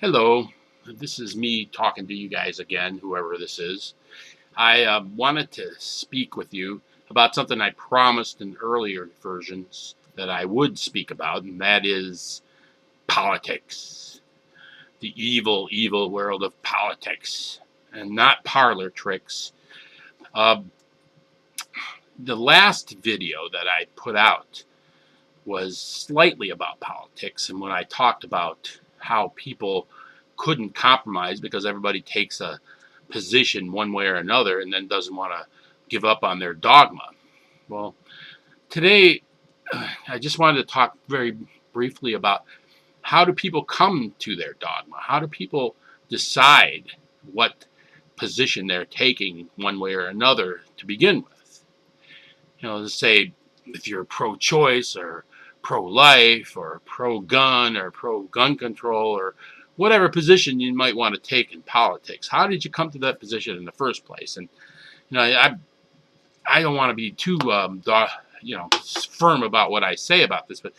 Hello, this is me talking to you guys again, whoever this is. I wanted to speak with you about something I promised in earlier versions that I would speak about, and that is politics. The evil, evil world of politics, and not parlor tricks. Uh, the last video that I put out was slightly about politics, and when I talked about how people couldn't compromise because everybody takes a position one way or another and then doesn't want to give up on their dogma. Well, today I just wanted to talk very briefly about how do people come to their dogma? How do people decide what position they're taking one way or another to begin with? Let's say if you're pro-choice or pro-life or pro-gun or pro-gun control or whatever position you might want to take in politics. How did you come to that position in the first place? And I don't want to be too firm about what I say about this, but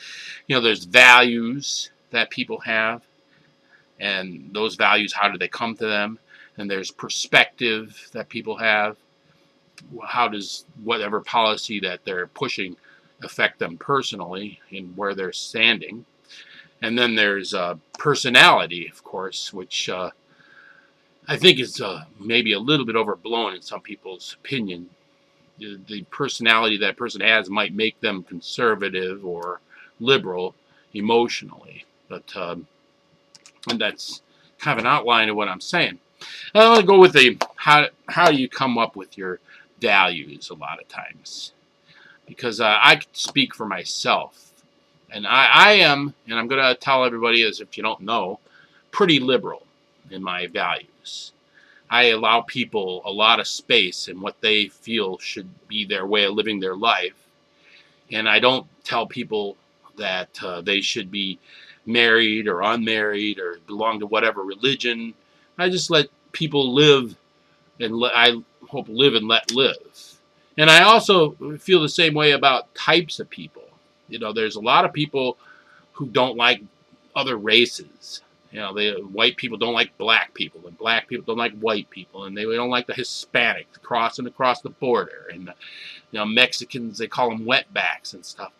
there's values that people have, and those values, how do they come to them? And there's perspective that people have. How does whatever policy that they're pushing affect them personally and where they're standing? And then there's personality, of course, which I think is maybe a little bit overblown in some people's opinion. The personality that person has might make them conservative or liberal emotionally. But and that's kind of an outline of what I'm saying. I want to go with the how you come up with your values a lot of times. Because I speak for myself. And I am, and I'm going to tell everybody, as if you don't know, pretty liberal in my values. I allow people a lot of space in what they feel should be their way of living their life. And I don't tell people that they should be married or unmarried or belong to whatever religion. I just let people live, and I hope live and let live. And I also feel the same way about types of people. There's a lot of people who don't like other races. White people don't like black people, and black people don't like white people, and they don't like the Hispanics crossing across the border. And Mexicans, they call them wetbacks and stuff.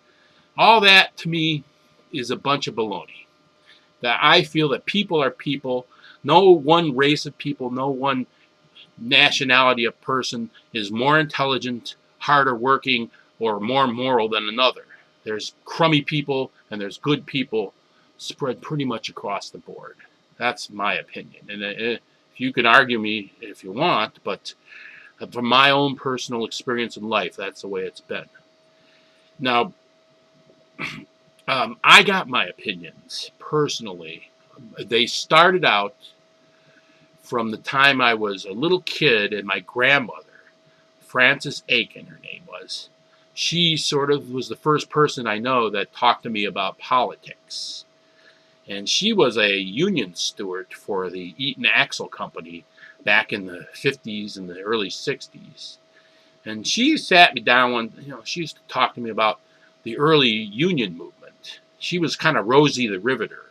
All that to me is a bunch of baloney. That I feel that people are people. No one race of people, no one nationality of person is more intelligent, harder working, or more moral than another. There's crummy people and there's good people spread pretty much across the board. That's my opinion. And if you can argue me if you want, but from my own personal experience in life, that's the way it's been. Now, I got my opinions personally. They started out from the time I was a little kid, and my grandmother, Frances Aiken, her name was, she sort of was the first person I know that talked to me about politics. And she was a union steward for the Eaton Axle Company back in the 50s and the early 60s. And she sat me down she used to talk to me about the early union movement. She was kind of Rosie the Riveter.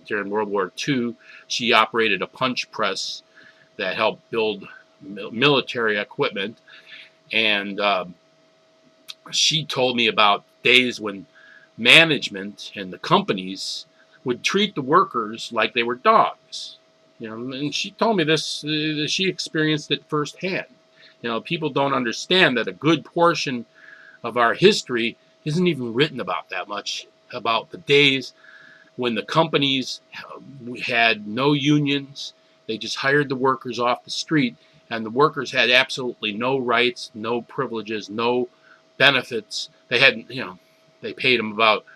During World War II, she operated a punch press that helped build military equipment. And she told me about days when management and the companies would treat the workers like they were dogs. And she told me this, she experienced it firsthand. People don't understand that a good portion of our history isn't even written about that much, about the days when the companies had no unions. They just hired the workers off the street, and the workers had absolutely no rights, no privileges, no benefits. They had, they paid them about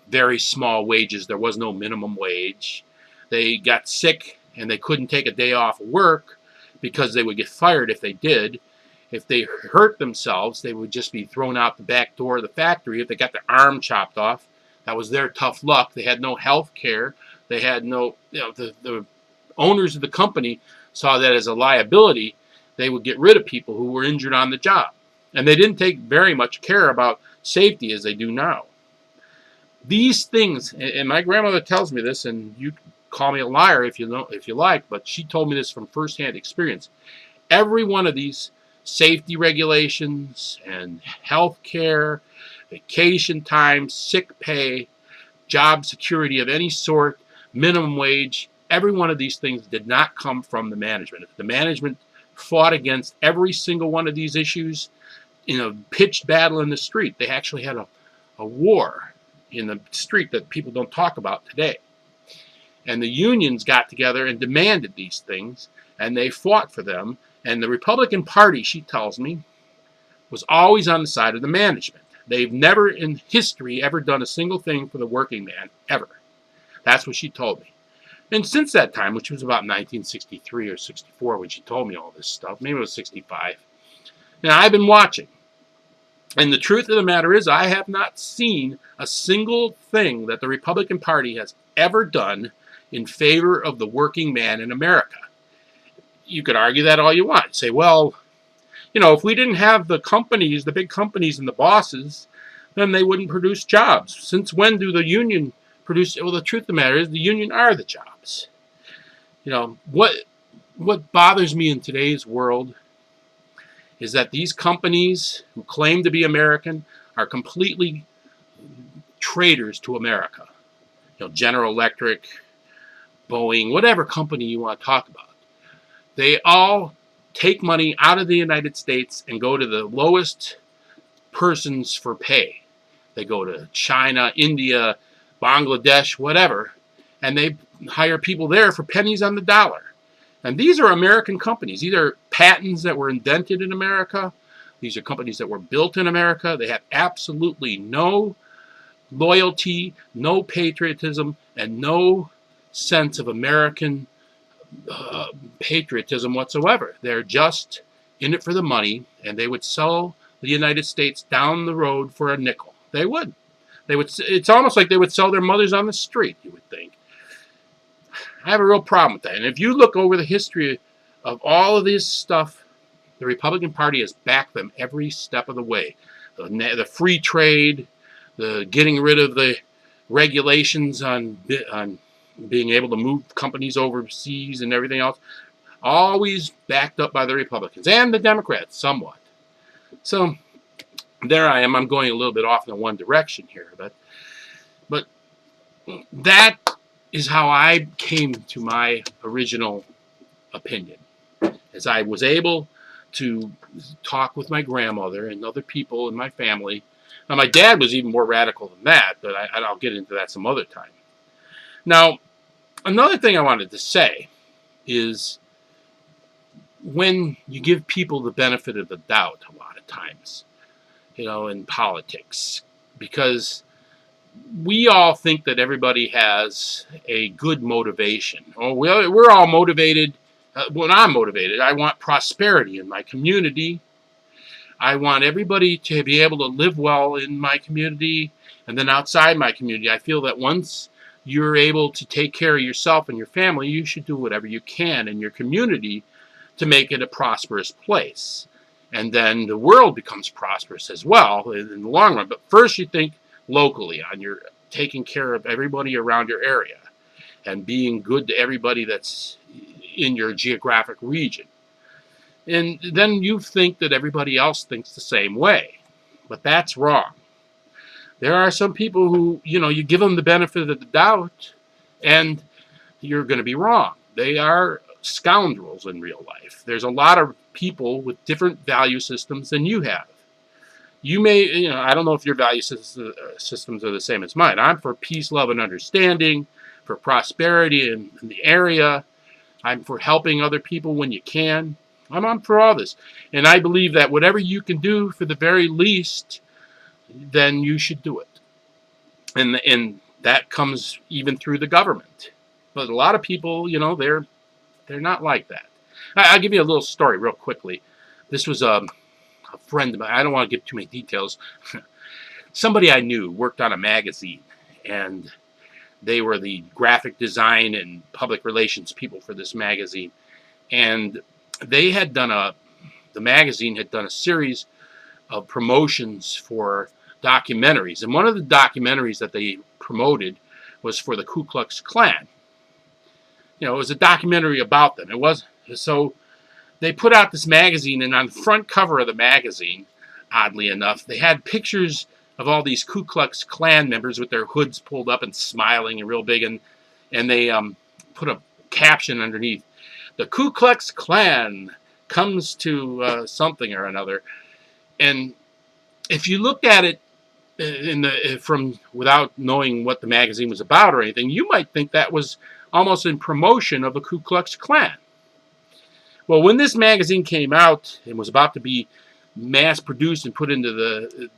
very small wages. There was no minimum wage. They got sick and they couldn't take a day off of work because they would get fired if they did. If they hurt themselves, they would just be thrown out the back door of the factory. If they got their arm chopped off, that was their tough luck. They had no health care. They had no, the owners of the company saw that as a liability. They would get rid of people who were injured on the job. And they didn't take very much care about safety as they do now. These things, and my grandmother tells me this, and you call me a liar if you like, but she told me this from firsthand experience. Every one of these safety regulations and health care, vacation time, sick pay, job security of any sort, minimum wage, every one of these things did not come from the management. If the management fought against every single one of these issues in a pitched battle in the street, they actually had a war in the street that people don't talk about today. And the unions got together and demanded these things, and they fought for them. And the Republican Party, she tells me, was always on the side of the management. They've never in history ever done a single thing for the working man, ever. That's what she told me. And since that time, which was about 1963 or 64 when she told me all this stuff, maybe it was 65, now I've been watching. And the truth of the matter is, I have not seen a single thing that the Republican Party has ever done in favor of the working man in America. You could argue that all you want. Say, well, you know, if we didn't have the companies, the big companies and the bosses, then they wouldn't produce jobs. Since when do the union produce? Well, the truth of the matter is the union are the jobs. You know, what bothers me in today's world is that these companies who claim to be American are completely traitors to America. You know, General Electric, Boeing, whatever company you want to talk about. They all take money out of the United States and go to the lowest persons for pay. They go to China, India, Bangladesh, whatever, and they hire people there for pennies on the dollar. And these are American companies. These are patents that were invented in America. These are companies that were built in America. They have absolutely no loyalty, no patriotism, and no sense of American patriotism whatsoever. They're just in it for the money, and they would sell the United States down the road for a nickel. They would. It's almost like they would sell their mothers on the street, you would think. I have a real problem with that. And if you look over the history of all of this stuff, the Republican Party has backed them every step of the way. The free trade, the getting rid of the regulations on being able to move companies overseas and everything else, always backed up by the Republicans and the Democrats somewhat. So there I am. I'm going a little bit off in one direction here, but that is how I came to my original opinion. As I was able to talk with my grandmother and other people in my family. Now, my dad was even more radical than that, but I'll get into that some other time. Now, another thing I wanted to say is when you give people the benefit of the doubt a lot of times, you know, in politics, because we all think that everybody has a good motivation. Oh, we're all motivated. When I'm motivated, I want prosperity in my community. I want everybody to be able to live well in my community and then outside my community. I feel that once you're able to take care of yourself and your family, you should do whatever you can in your community to make it a prosperous place. And then the world becomes prosperous as well in the long run. But first you think locally on your taking care of everybody around your area and being good to everybody that's in your geographic region. And then you think that everybody else thinks the same way. But that's wrong. There are some people who, you know, you give them the benefit of the doubt and you're going to be wrong. They are scoundrels in real life. There's a lot of people with different value systems than you have. You may, you know, I don't know if your value systems are the same as mine. I'm for peace, love, and understanding, for prosperity in the area. I'm for helping other people when you can. I'm for all this. And I believe that whatever you can do for the very least, then you should do it. And that comes even through the government. But a lot of people, you know, they're not like that. I'll give you a little story real quickly. This was a friend of mine. I don't want to give too many details. Somebody I knew worked on a magazine, and they were the graphic design and public relations people for this magazine. And they had done the magazine had done a series of promotions for documentaries. And one of the documentaries that they promoted was for the Ku Klux Klan. it was a documentary about them. It was so they put out this magazine, and on the front cover of the magazine, oddly enough, they had pictures of all these Ku Klux Klan members with their hoods pulled up and smiling and real big, and they put a caption underneath: "The Ku Klux Klan comes to something or another." And if you looked at it from without knowing what the magazine was about or anything, you might think that was almost in promotion of the Ku Klux Klan. Well, when this magazine came out and was about to be mass produced and put into the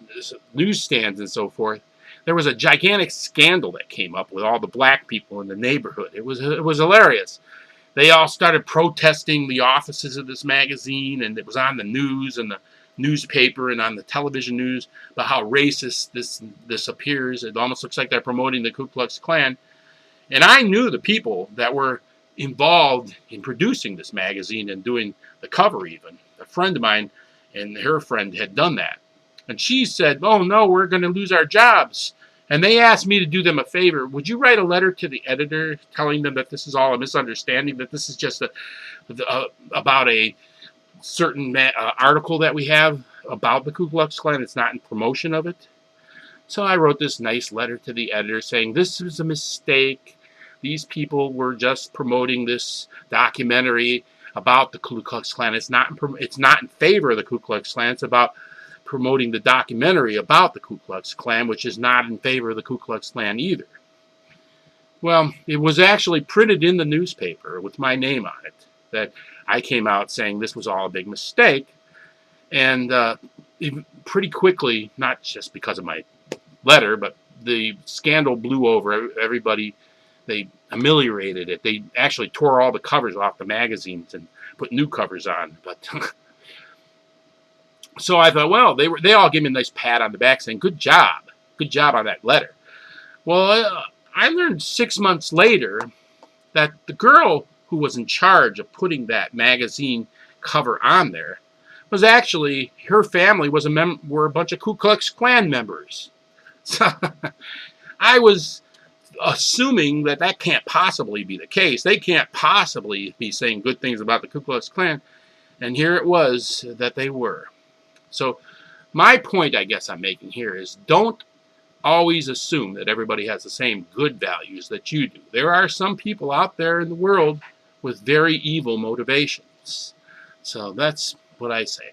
newsstands and so forth, there was a gigantic scandal that came up with all the black people in the neighborhood. It was hilarious. They all started protesting the offices of this magazine, and it was on the news and the newspaper and on the television news about how racist this appears. It almost looks like they're promoting the Ku Klux Klan. And I knew the people that were involved in producing this magazine and doing the cover even. A friend of mine and her friend had done that. And she said, "Oh no, we're going to lose our jobs." And they asked me to do them a favor. "Would you write a letter to the editor telling them that this is all a misunderstanding, that this is just about a certain article that we have about the Ku Klux Klan. It's not in promotion of it." So I wrote this nice letter to the editor saying this was a mistake. These people were just promoting this documentary about the Ku Klux Klan. It's not in favor of the Ku Klux Klan. It's about promoting the documentary about the Ku Klux Klan, which is not in favor of the Ku Klux Klan either. Well, it was actually printed in the newspaper with my name on it, that I came out saying this was all a big mistake. And pretty quickly, not just because of my letter, but the scandal blew over. Everybody, they ameliorated it. They actually tore all the covers off the magazines and put new covers on. But so I thought, well, they all gave me a nice pat on the back saying, good job on that letter. Well, I learned 6 months later that the girl who was in charge of putting that magazine cover on there was actually, her family were a bunch of Ku Klux Klan members. So I was assuming that can't possibly be the case. They can't possibly be saying good things about the Ku Klux Klan. And here it was that they were. So my point, I guess I'm making here, is don't always assume that everybody has the same good values that you do. There are some people out there in the world with very evil motivations. So that's what I say.